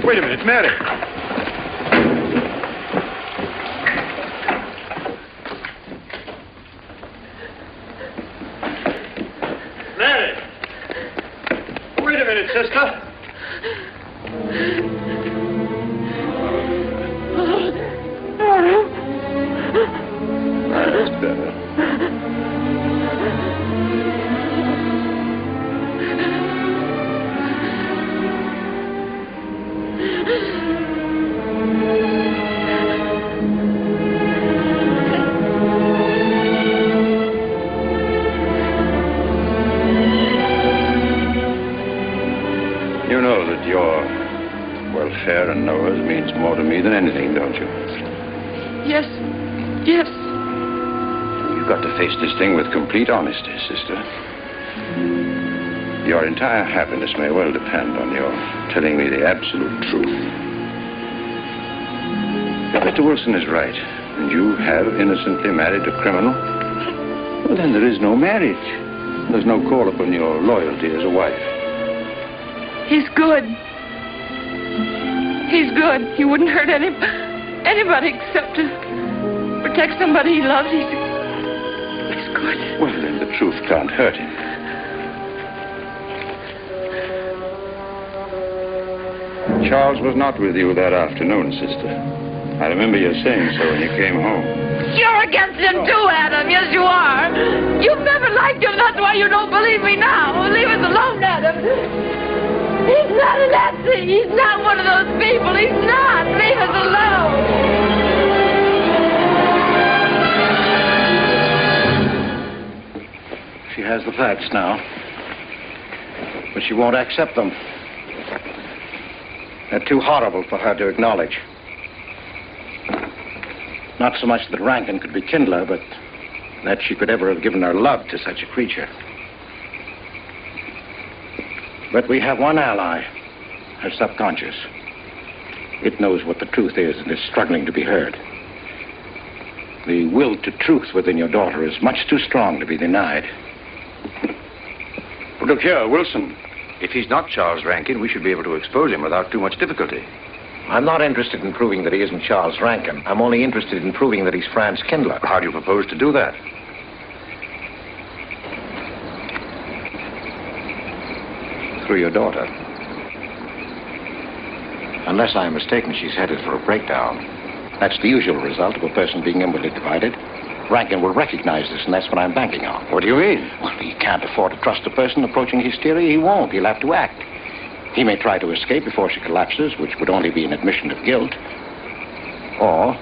Wait a minute, Mary. Mary! Wait a minute, sister. That's better. You know that your welfare and Noah's means more to me than anything, don't you? Yes. Yes. You've got to face this thing with complete honesty, sister. Your entire happiness may well depend on your telling me the absolute truth. If Mr. Wilson is right, and you have innocently married a criminal, well, then there is no marriage. There's no call upon your loyalty as a wife. He's good. He's good. He wouldn't hurt anybody except to protect somebody he loves. He's good. Well, then the truth can't hurt him. Charles was not with you that afternoon, sister. I remember you saying so when you came home. You're against him too, Adam. Yes, you are. You've never liked him. That's why you don't believe me now. Leave us alone, Adam. He's not a Nazi. He's not one of those people. He's not. Leave us alone. She has the facts now, but she won't accept them. They're too horrible for her to acknowledge. Not so much that Rankin could be Kindler, but that she could ever have given her love to such a creature. But we have one ally, her subconscious. It knows what the truth is and is struggling to be heard. The will to truth within your daughter is much too strong to be denied. Well, look here, Wilson. If he's not Charles Rankin, we should be able to expose him without too much difficulty. I'm not interested in proving that he isn't Charles Rankin. I'm only interested in proving that he's Franz Kindler. How do you propose to do that? Through your daughter. Unless I am mistaken, she's headed for a breakdown. That's the usual result of a person being inwardly divided. Rankin will recognize this, and that's what I'm banking on. What do you mean? Well, he can't afford to trust a person approaching hysteria. He won't. He'll have to act. He may try to escape before she collapses, which would only be an admission of guilt. Or...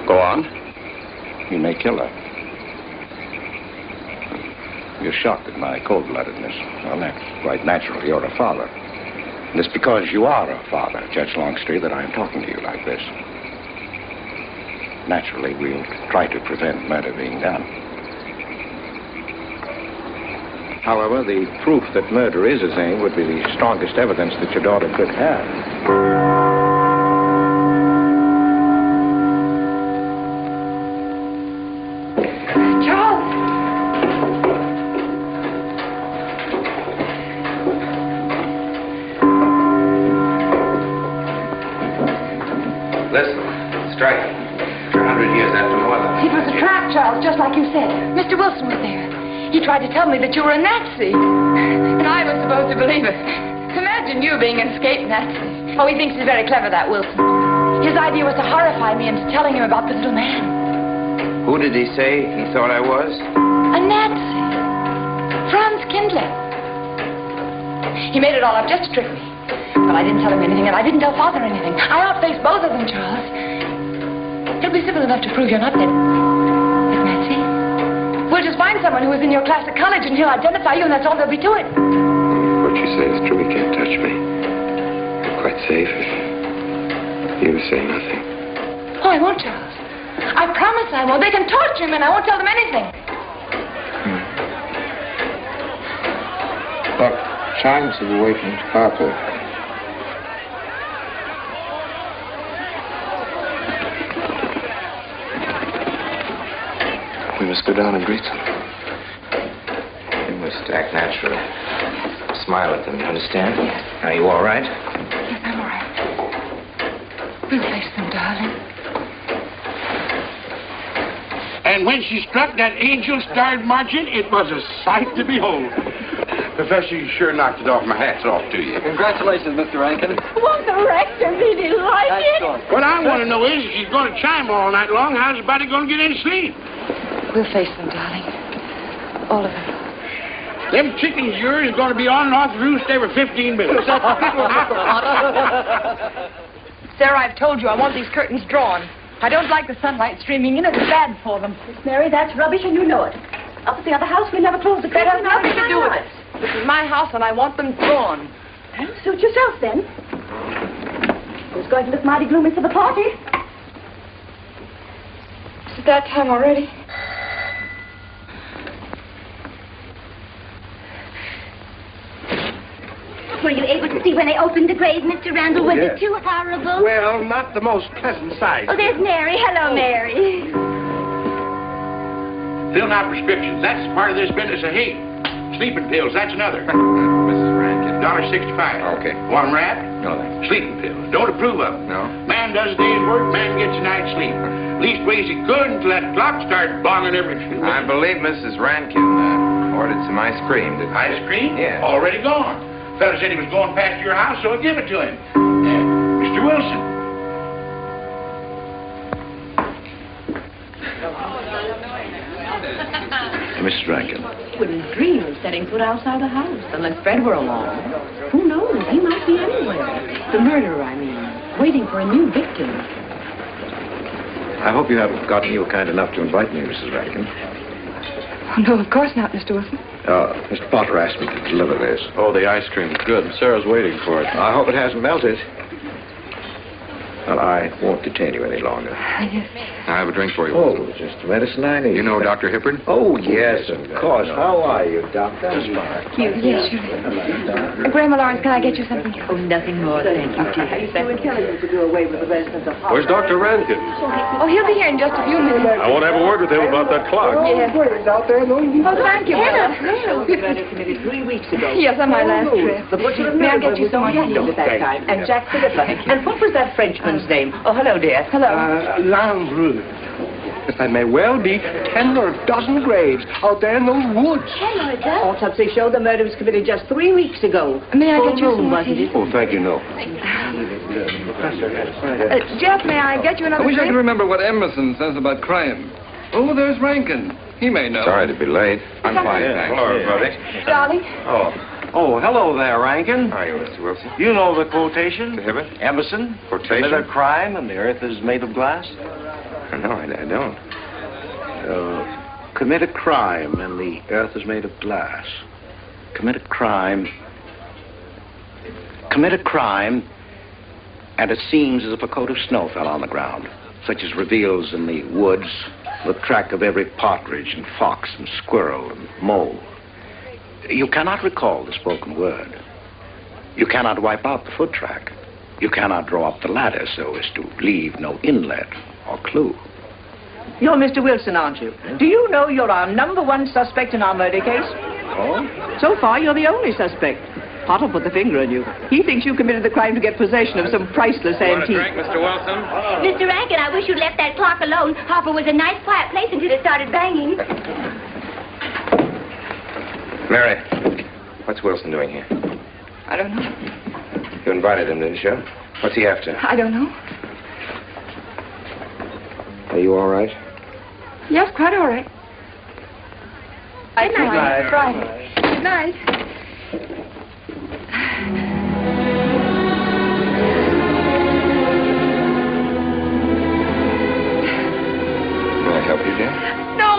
Go on. He may kill her. You're shocked at my cold-bloodedness. Well, that's quite natural. You're a father. And it's because you are a father, Judge Longstreet, that I'm talking to you like this. Naturally, we'll try to prevent murder being done. However, the proof that murder is his aim would be the strongest evidence that your daughter could have. Charles! Listen, strike. 100 years after Mother. It was a trap, Charles, just like you said. Mr. Wilson was there. He tried to tell me that you were a Nazi. And I was supposed to believe it. Imagine you being an escaped Nazi. Oh, he thinks he's very clever, that Wilson. His idea was to horrify me into telling him about the little man. Who did he say he thought I was? A Nazi. Franz Kindler. He made it all up just to trick me. But I didn't tell him anything, and I didn't tell Father anything. I outfaced both of them, Charles. He'll be civil enough to prove you're not dead. Isn't that see? We'll just find someone who was in your class at college, and he'll identify you, and that's all there'll be to it. What you say is true. He can't touch me. I'm quite safe if you say nothing. Oh, I won't, Charles. I promise I won't. They can torture him, and I won't tell them anything. Look, chimes have awakened Harper. We must go down and greet them. You must act naturally. Smile at them, you understand? Are you all right? Yes, I'm all right. We'll face them, darling. And when she struck that angel started marching, it was a sight to behold. Professor, you sure knocked it off. My hat's off to you. Congratulations, Mr. Rankin. Won't the rector really like it? What I want to know is, if she's going to chime all night long, how's the body going to get any sleep? We'll face them, darling. All of them. Them chickens of yours are going to be on and off the roost every 15 minutes. Sarah, I've told you I want these curtains drawn. I don't like the sunlight streaming in. It's bad for them. Miss Mary, that's rubbish and you know it. Up at the other house, we never close the That curtains. has nothing to do with it. This is my house and I want them drawn. Well, suit yourself then. It's going to look mighty gloomy for the party. Is it that time already? Were you able to see when they opened the grave, Mr. Randall? Was it too horrible? Well, not the most pleasant sight. Oh, there's Mary. Hello, Mary. Filling out prescriptions. That's part of this business of hate. Sleeping pills, that's another. Mrs. Rankin. $1.65. Okay. Want 'em wrapped? No, thanks. Sleeping pills. Don't approve of them. No. Man does a day's work, man gets a night's sleep. Leastways he could until that clock starts bonging every few I minutes. believe Mrs. Rankin ordered some ice cream. Ice cream? Yeah. Already gone. Fella said he was going past your house, so I give it to him. Mr. Wilson. Mrs. Rankin. Wouldn't dream of setting foot outside the house unless Fred were along. Who knows? He might be anywhere. The murderer, I mean. Waiting for a new victim. I hope you haven't forgotten you were kind enough to invite me, Mrs. Rankin. Oh, no, of course not, Mr. Wilson. Mr. Potter asked me to deliver this. Oh, the ice cream's good. Sarah's waiting for it. I hope it hasn't melted. Well, I won't detain you any longer. Yes. I have a drink for you. Oh, just the medicine I need. You know Dr. Hippard? Oh, yes, of course. How are you, Doctor? Yes, sure. Grandma Lawrence, can I get you something? Oh, nothing more, thank you. Where's Dr. Rankin? Oh, he'll be here in just a few minutes. I want to have a word with him about that clock. Yes. Oh, thank you, Bella. Yes, on my last trip. May I get you some more tea? And Jack Philippa. And what was that Frenchman's name? Oh, hello, dear. Hello. Landru. There may well be 10 or a dozen graves out there in those woods. Hello, Doc. Autopsy showed the murder was committed just 3 weeks ago. May I Full get you moon, some more wasn't tea? it? Oh, thank you, no. Jeff, may I get you another I wish I drink? could remember what Emerson says about crime. Oh, there's Rankin. He may know. Sorry to be late. I'm fine, Yeah. thanks. Hello, everybody. Darling. Oh, hello there, Rankin. How are you, Mr. Wilson? You know the quotation? The Hibbert? Emerson. Quotation? Commit a crime and the earth is made of glass. No, I don't. Commit a crime and the earth is made of glass. Commit a crime. Commit a crime and it seems as if a coat of snow fell on the ground, such as reveals in the woods the track of every partridge and fox and squirrel and mole. You cannot recall the spoken word. You cannot wipe out the foot track. You cannot draw up the ladder so as to leave no inlet or clue. You're Mr. Wilson, aren't you? Do you know you're our #1 suspect in our murder case? Oh? So far, you're the only suspect. Potter put the finger on you. He thinks you committed the crime to get possession of some priceless antique. Mr. Wilson? Mr. Rankin, I wish you'd left that clock alone. Harper was a nice, quiet place until it started banging. Mary, what's Wilson doing here? I don't know. You invited him, didn't you? What's he after? I don't know. Are you all right? Yes, quite all right. Good night. Friday. Good night. May I help you, dear? No!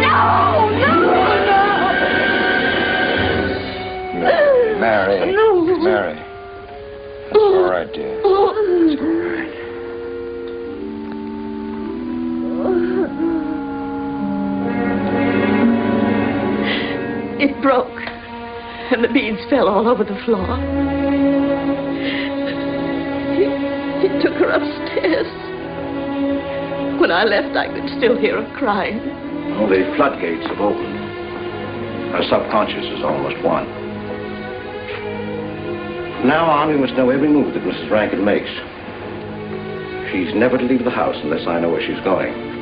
No! No! No! Mary. No. Mary. That's all right, dear. It's all right. It broke, and the beads fell all over the floor. He took her upstairs. When I left, I could still hear her crying. Well, the floodgates have opened. Her subconscious is almost won. Now on, we must know every move that Mrs. Rankin makes. She's never to leave the house unless I know where she's going.